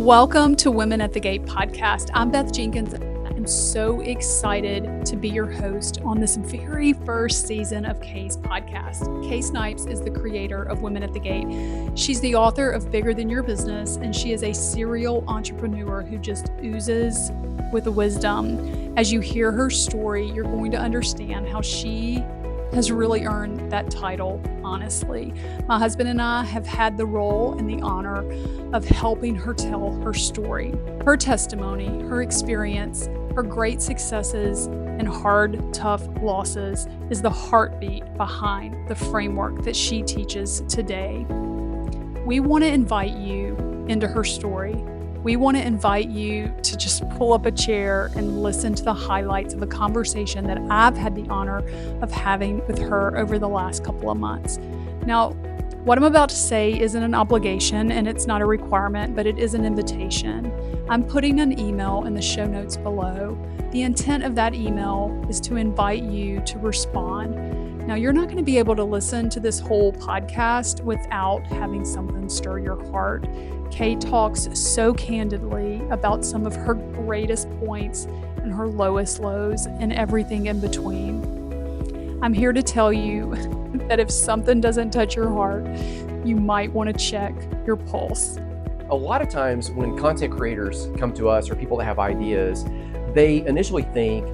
Welcome to Women at the Gate podcast. I'm Beth Jenkins. I'm so excited to be your host on this very first season of Kay's podcast. Kay Snipes is the creator of Women at the Gate. She's the author of Bigger Than Your Business, and she is a serial entrepreneur who just oozes with wisdom. As you hear her story, you're going to understand how she has really earned that title, honestly. My husband and I have had the role and the honor of helping her tell her story, her testimony, her experience, her great successes, and hard, tough losses is the heartbeat behind the framework that she teaches today. We want to invite you into her story. We want to invite you to just pull up a chair and listen to the highlights of a conversation that I've had the honor of having with her over the last couple of months. Now, what I'm about to say isn't an obligation and it's not a requirement, but it is an invitation. I'm putting an email in the show notes below. The intent of that email is to invite you to respond. Now, you're not going to be able to listen to this whole podcast without having something stir your heart. Kay talks so candidly about some of her greatest points and her lowest lows and everything in between. I'm here to tell you that if something doesn't touch your heart, you might want to check your pulse. A lot of times when content creators come to us or people that have ideas, they initially think,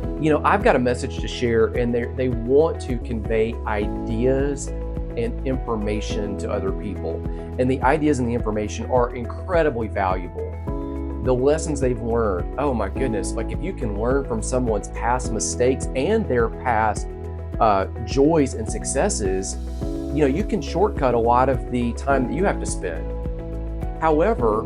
I've got a message to share, and they want to convey ideas and information to other people. And the ideas and the information are incredibly valuable. The lessons they've learned, oh my goodness, like if you can learn from someone's past mistakes and their past joys and successes, you can shortcut a lot of the time that you have to spend. However,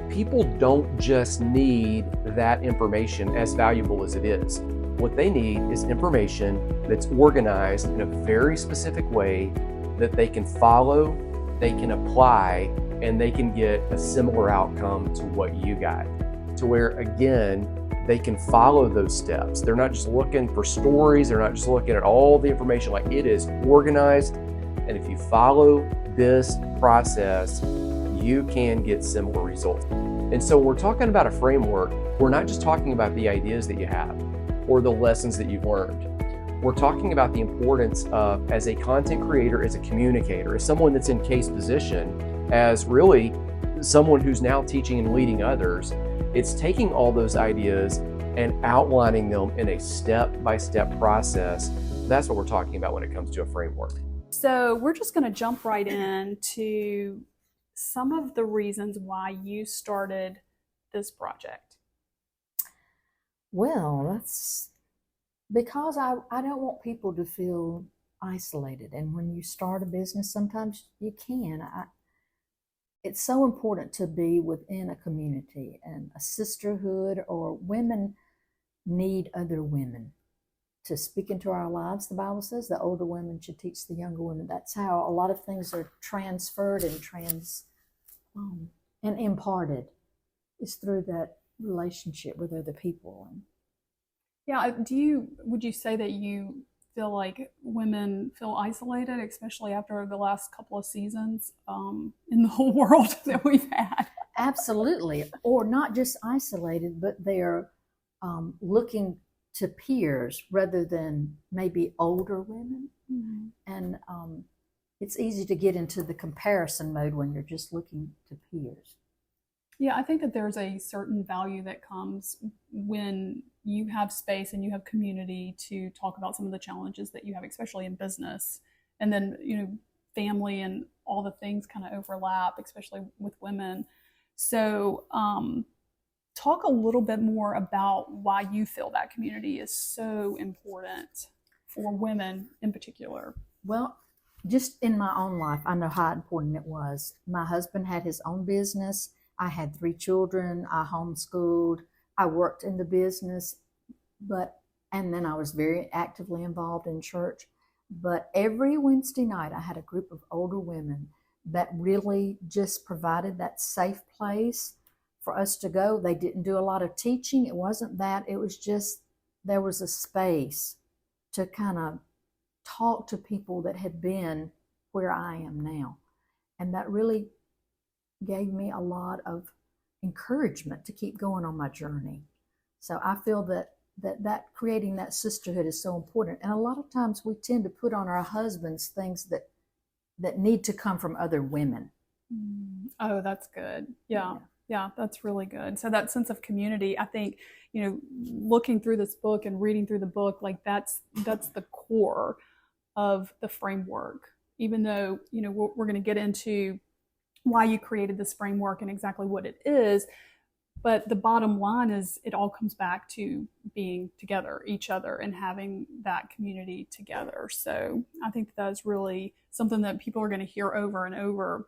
people don't just need that information, as valuable as it is. What they need is information that's organized in a very specific way that they can follow, they can apply, and they can get a similar outcome to what you got. To where, again, they can follow those steps. They're not just looking for stories, they're not just looking at all the information. Like, it is organized, and if you follow this process, you can get similar results. And so we're talking about a framework. We're not just talking about the ideas that you have or the lessons that you've learned. We're talking about the importance of, as a content creator, as a communicator, as someone that's in Kay's position, as really someone who's now teaching and leading others. It's taking all those ideas and outlining them in a step-by-step process. That's what we're talking about when it comes to a framework. So we're just going to jump right into some of the reasons why you started this project. Well, that's because I don't want people to feel isolated. And when you start a business, sometimes you can. It's so important to be within a community and a sisterhood, or women need other women to speak into our lives. The Bible says the older women should teach the younger women. That's how a lot of things are transferred and and imparted, is through that relationship with other people. Yeah, would you say that you feel like women feel isolated, especially after the last couple of seasons in the whole world that we've had? Absolutely. Or not just isolated, but they're looking to peers rather than maybe older women. Mm-hmm. And it's easy to get into the comparison mode when you're just looking to peers. Yeah, I think that there's a certain value that comes when you have space and you have community to talk about some of the challenges that you have, especially in business. And then, family and all the things kind of overlap, especially with women. So talk a little bit more about why you feel that community is so important for women in particular. Well, just in my own life, I know how important it was. My husband had his own business. I had 3 children. I homeschooled. I worked in the business, and then I was very actively involved in church. But every Wednesday night, I had a group of older women that really just provided that safe place for us to go. They didn't do a lot of teaching. It wasn't that. It was just, there was a space to kind of talk to people that had been where I am now. And that really gave me a lot of encouragement to keep going on my journey. So I feel that creating that sisterhood is so important. And a lot of times we tend to put on our husbands things that need to come from other women. Oh, that's good. Yeah. Yeah, that's really good. So that sense of community, I think, looking through this book and reading through the book, like that's the core of the framework. Even though, we're going to get into why you created this framework and exactly what it is, but the bottom line is it all comes back to being together, each other, and having that community together. So I think that is really something that people are going to hear over and over.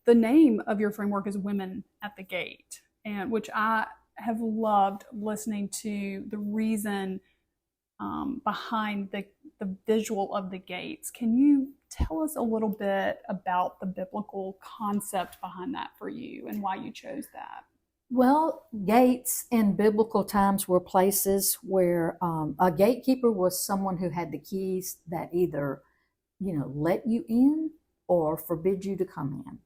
The name of your framework is Women at the Gate, and which I have loved listening to the reason behind the visual of the gates. Can you tell us a little bit about the biblical concept behind that for you and why you chose that? Well, gates in biblical times were places where a gatekeeper was someone who had the keys that either, let you in or forbid you to come in.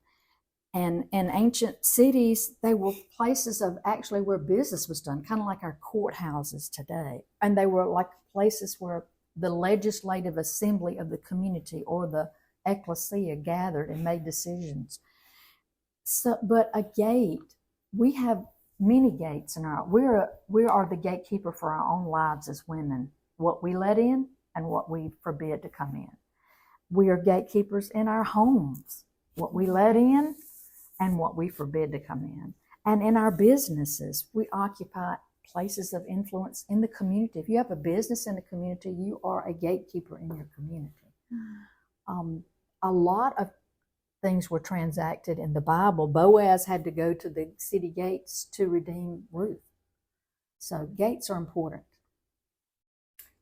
And in ancient cities, they were places of actually where business was done, kind of like our courthouses today. And they were like places where the legislative assembly of the community or the ecclesia gathered and made decisions. So, but a gate, we have many gates in our, we are the gatekeeper for our own lives as women, what we let in and what we forbid to come in. We are gatekeepers in our homes, what we let in and what we forbid to come in. And in our businesses, we occupy places of influence in the community. If you have a business in the community, you are a gatekeeper in your community. A lot of things were transacted in the Bible. Boaz had to go to the city gates to redeem Ruth. So gates are important.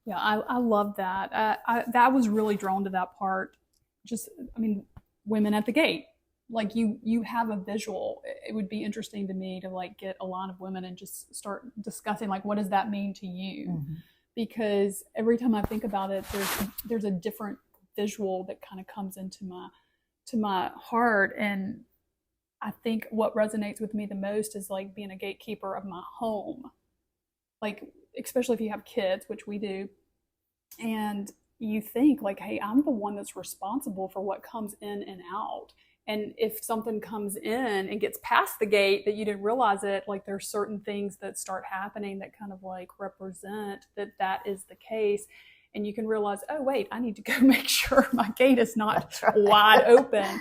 Yeah, I love that. I was really drawn to that part. Women at the gate. Like you have a visual. It would be interesting to me to like get a lot of women and just start discussing like, what does that mean to you? Mm-hmm. Because every time I think about it, there's a different visual that kind of comes into my heart. And I think what resonates with me the most is like being a gatekeeper of my home. Like, especially if you have kids, which we do. And you think like, hey, I'm the one that's responsible for what comes in and out. And if something comes in and gets past the gate that you didn't realize it, like there's certain things that start happening that kind of like represent that is the case. And you can realize, oh, wait, I need to go make sure my gate is not wide open.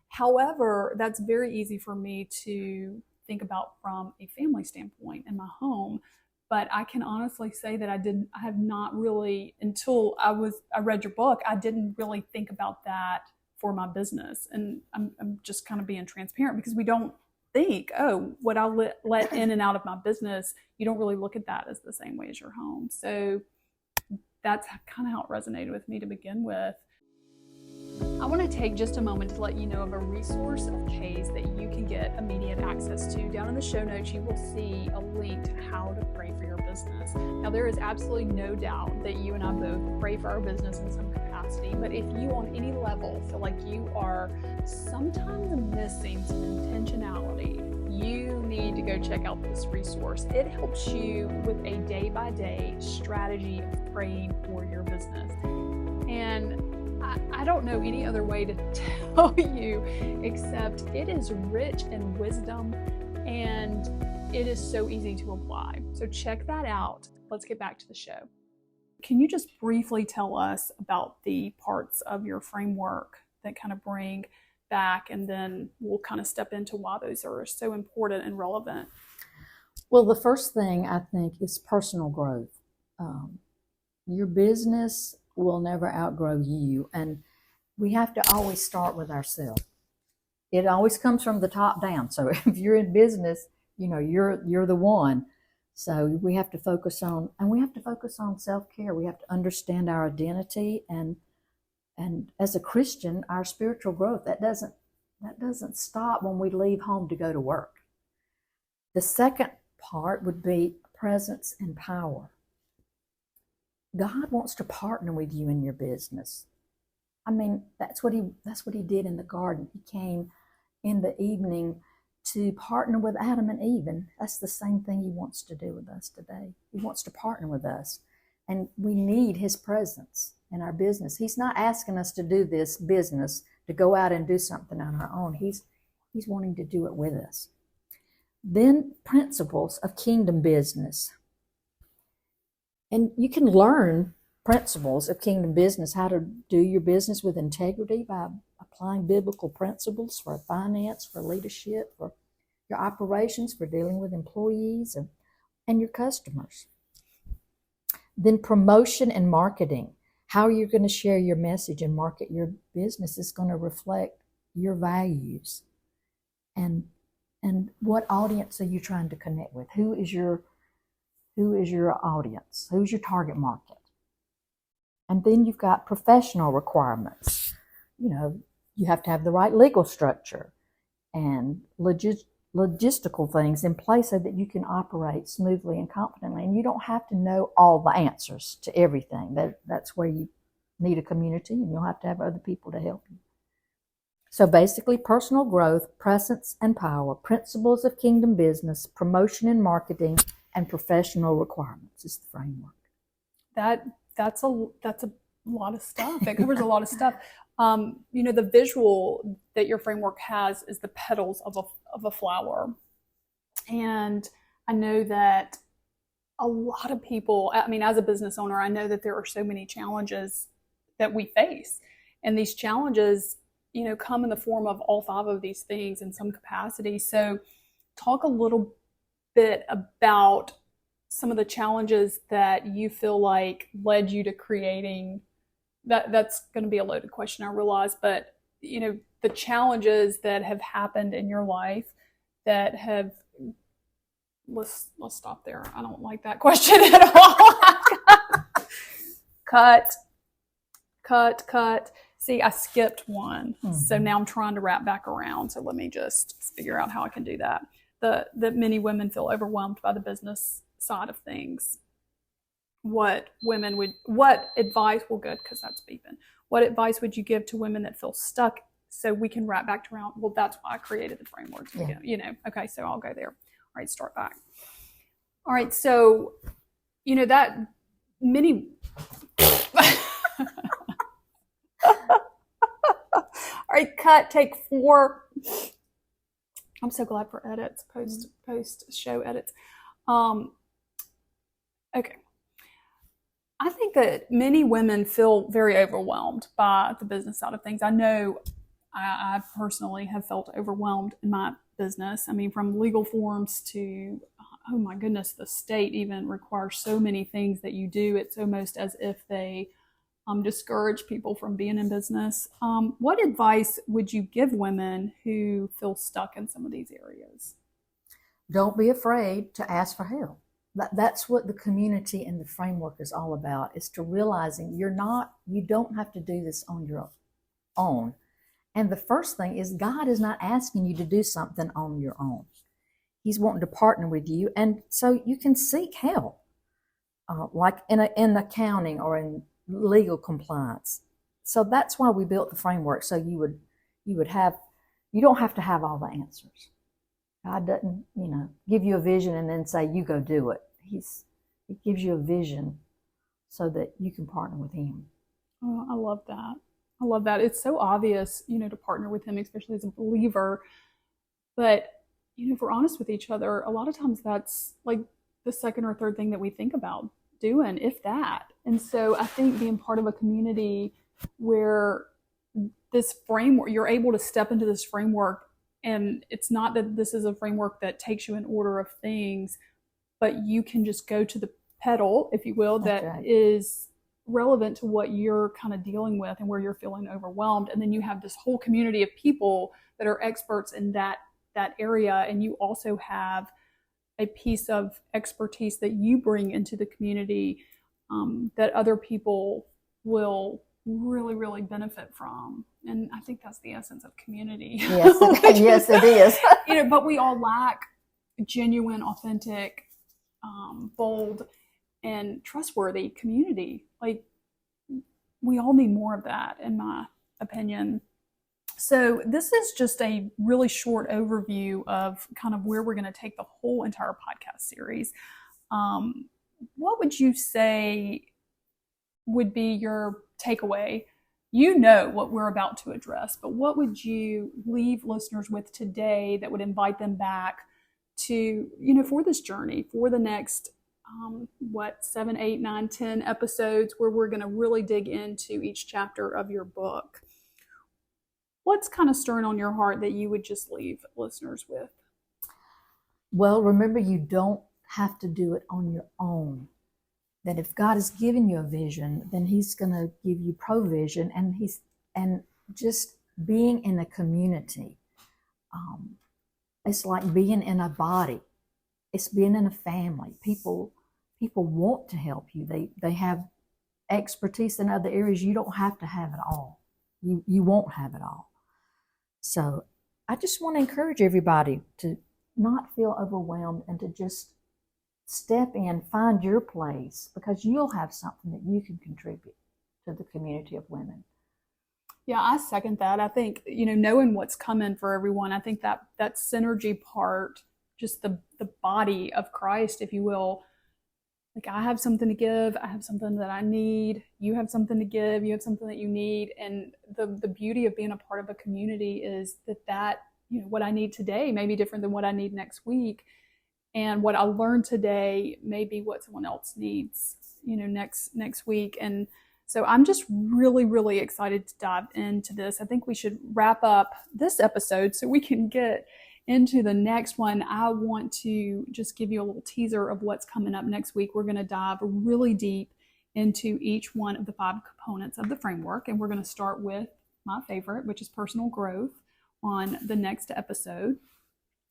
However, that's very easy for me to think about from a family standpoint in my home. But I can honestly say that I have not really, until I read your book, I didn't really think about that for my business. And I'm just kind of being transparent because we don't think, oh, what I let in and out of my business, you don't really look at that as the same way as your home. So that's kind of how it resonated with me to begin with. I want to take just a moment to let you know of a resource of Kay's that you can get immediate access to. Down in the show notes, you will see a link to how to pray for your business. Now, there is absolutely no doubt that you and I both pray for our business in some capacity, but if you on any level feel like you are sometimes missing some intentionality, you need to go check out this resource. It helps you with a day-by-day strategy of praying for your business. And I don't know any other way to tell you except it is rich in wisdom and it is so easy to apply. So check that out. Let's get back to the show. Can you just briefly tell us about the parts of your framework that kind of bring back, and then we'll kind of step into why those are so important and relevant? Well, the first thing I think is personal growth. Your business will never outgrow you, and we have to always start with ourselves. It always comes from the top down. So if you're in business, you're the one. So we have to focus on, self-care. We have to understand our identity, and as a Christian, our spiritual growth, that doesn't stop when we leave home to go to work. The second part would be presence and power. God wants to partner with you in your business. I mean, that's what he did in the garden. He came in the evening to partner with Adam and Eve, and that's the same thing he wants to do with us today. He wants to partner with us, and we need his presence in our business. He's not asking us to do this business, to go out and do something on our own. He's wanting to do it with us. Then principles of kingdom business. And you can learn principles of kingdom business, how to do your business with integrity by applying biblical principles for finance, for leadership, for your operations, for dealing with employees and your customers. Then promotion and marketing. How you're going to share your message and market your business is going to reflect your values. And what audience are you trying to connect with? Who is your audience? Who's your target market? And then you've got professional requirements. You have to have the right legal structure and logistical things in place so that you can operate smoothly and confidently. And you don't have to know all the answers to everything. That's where you need a community, and you'll have to have other people to help you. So basically, personal growth, presence and power, principles of kingdom business, promotion and marketing, and professional requirements is the framework. That's a lot of stuff. It covers a lot of stuff. The visual that your framework has is the petals of a flower. And I know that a lot of people, as a business owner, I know that there are so many challenges that we face. And these challenges, come in the form of all 5 of these things in some capacity. So talk a little bit about some of the challenges that you feel like led you to creating that. That's going to be a loaded question, I realize, but the challenges that have happened in your life that have, let's stop there. I don't like that question at all. Cut. See, I skipped one. Mm-hmm. So now I'm trying to wrap back around. So let me just figure out how I can do that. That many women feel overwhelmed by the business side of things. What advice, well, good, because that's beeping. What advice would you give to women that feel stuck, so we can wrap back around? Well, that's why I created the framework. Yeah. Okay, so I'll go there. All right, start back. All right, so, that many... All right, cut, take 4. I'm so glad for edits, post show edits. Okay. I think that many women feel very overwhelmed by the business side of things. I know I personally have felt overwhelmed in my business. From legal forms to, oh my goodness, the state even requires so many things that you do. It's almost as if they discourage people from being in business. What advice would you give women who feel stuck in some of these areas? Don't be afraid to ask for help. That's what the community and the framework is all about, is to realizing you don't have to do this on your own. And the first thing is, God is not asking you to do something on your own. He's wanting to partner with you. And so you can seek help, like in accounting or in legal compliance. So that's why we built the framework. So you don't have to have all the answers. God doesn't, give you a vision and then say, you go do it. He gives you a vision so that you can partner with him. Oh, I love that. It's so obvious, to partner with him, especially as a believer. But, if we're honest with each other, a lot of times that's like the second or third thing that we think about doing, if that. And so I think being part of a community where this framework, you're able to step into this framework, and it's not that this is a framework that takes you in order of things, but you can just go to the petal, if you will, that is relevant to what you're kind of dealing with and where you're feeling overwhelmed. And then you have this whole community of people that are experts in that area. And you also have a piece of expertise that you bring into the community that other people will really, really benefit from. And I think that's the essence of community. Yes, it is. But we all lack genuine, authentic, bold, and trustworthy community. Like, we all need more of that, in my opinion. So this is just a really short overview of kind of where we're going to take the whole entire podcast series. What would you say would be your takeaway? You know what we're about to address, but what would you leave listeners with today that would invite them back to, for this journey, for the next, 7, 8, 9, 10 episodes where we're going to really dig into each chapter of your book? What's kind of stirring on your heart that you would just leave listeners with? Well, remember, you don't have to do it on your own. That if God has given you a vision, then He's going to give you provision, and just being in a community. It's like being in a body. It's being in a family. People want to help you. They have expertise in other areas. You don't have to have it all. You won't have it all. So I just want to encourage everybody to not feel overwhelmed and to just step in, find your place, because you'll have something that you can contribute to the community of women. Yeah, I second that. I think, knowing what's coming for everyone, I think that synergy part, just the body of Christ, if you will, like I have something to give, I have something that I need, you have something to give, you have something that you need. And the beauty of being a part of a community is that what I need today may be different than what I need next week. And what I learned today may be what someone else needs, next week. And so I'm just really, really excited to dive into this. I think we should wrap up this episode so we can get into the next one. I want to just give you a little teaser of what's coming up next week. We're going to dive really deep into each one of the 5 components of the framework. And we're going to start with my favorite, which is personal growth, on the next episode.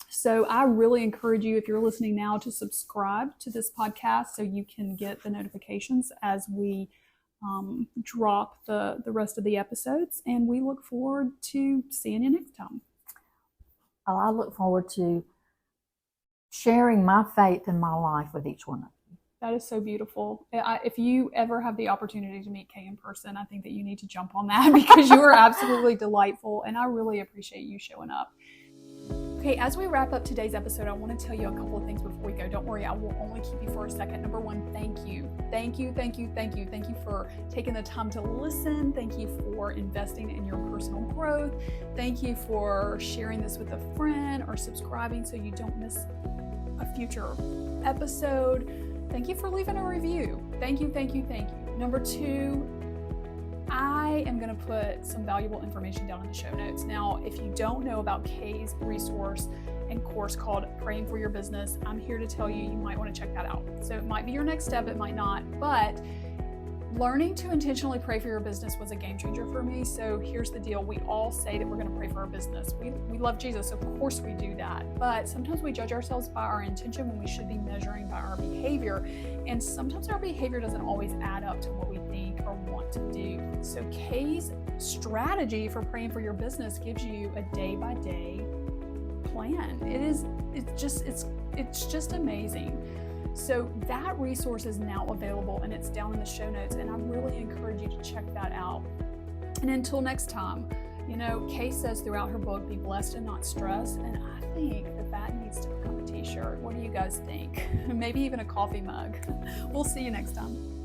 So I really encourage you, if you're listening now, to subscribe to this podcast so you can get the notifications as we drop the rest of the episodes. And we look forward to seeing you next time. I look forward to sharing my faith and my life with each one of you. That is so beautiful. If you ever have the opportunity to meet Kay in person, I think that you need to jump on that because you are absolutely delightful. And I really appreciate you showing up. Okay, as we wrap up today's episode, I want to tell you a couple of things before we go. Don't worry, I will only keep you for a second. Number one, thank you. Thank you, thank you, thank you. Thank you for taking the time to listen. Thank you for investing in your personal growth. Thank you for sharing this with a friend or subscribing so you don't miss a future episode. Thank you for leaving a review. Thank you, thank you, thank you. Number two, I am going to put some valuable information down in the show notes. Now, if you don't know about Kay's resource and course called Praying for Your Business, I'm here to tell you, you might want to check that out. So it might be your next step, it might not, but learning to intentionally pray for your business was a game changer for me. So here's the deal. We all say that we're going to pray for our business. We love Jesus. Of course we do that. But sometimes we judge ourselves by our intention when we should be measuring by our behavior. And sometimes our behavior doesn't always add up to what we think or want to do. So Kay's strategy for praying for your business gives you a day-by-day plan. It's just amazing. So that resource is now available and it's down in the show notes, and I really encourage you to check that out. And until next time, Kay says throughout her book, be blessed and not stressed, and I think that needs to become a t-shirt. What do you guys think? Maybe even a coffee mug. We'll see you next time.